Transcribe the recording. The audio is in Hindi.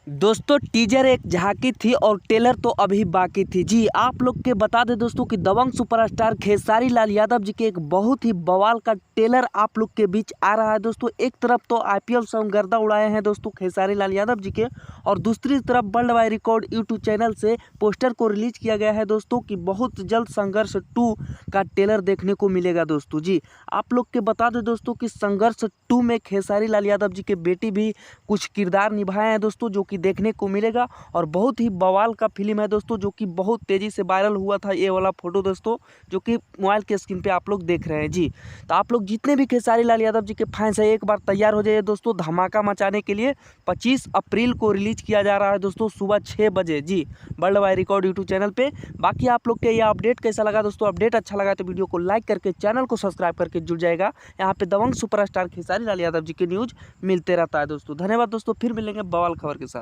दोस्तों टीजर एक झांकी थी और ट्रेलर तो अभी बाकी थी। जी आप लोग के बता दें दोस्तों कि दबंग सुपरस्टार खेसारी लाल यादव जी के एक बहुत ही बवाल का ट्रेलर आप लोग के बीच आ रहा है। दोस्तों एक तरफ तो आईपीएल सॉन्ग गर्दा उड़ाए हैं दोस्तों खेसारी लाल यादव जी के, और दूसरी तरफ world wide record YouTube channel से पोस्टर को रिलीज किया गया है दोस्तों कि बहुत जल्द संघर्ष 2 का ट्रेलर देखने को मिलेगा। दोस्तों जी आप लोग के बता दें दोस्तों कि संघर्ष 2 में खेसारी लाल यादव जी के बेटी भी कुछ किरदार निभाए हैं दोस्तों, जो कि देखने को मिलेगा। और बहुत ही बवाल का फिल्म है दोस्तों, जो कि बहुत तेज़ी से वायरल हुआ था ये वाला फोटो दोस्तों, जो कि मोबाइल के स्क्रीन पे आप लोग देख रहे हैं। जी तो आप लोग जितने भी खेसारी लाल यादव जी के फैंस हैं एक बार तैयार हो जाइए दोस्तों धमाका मचाने के लिए। 25 अप्रैल को रिलीज किया जा रहा है दोस्तों सुबह 6 बजे G world wide record YouTube channel पे। बाकी आप लोग के ये अपडेट कैसा लगा दोस्तों? अपडेट अच्छा लगा तो वीडियो को लाइक करके चैनल को सब्सक्राइब करके जुड़ जाएगा। यहाँ पे दबंग सुपरस्टार खेसारी लाल यादव जी के न्यूज़ मिलते रहता है दोस्तों। धन्यवाद दोस्तों, फिर मिलेंगे बवाल खबर के साथ।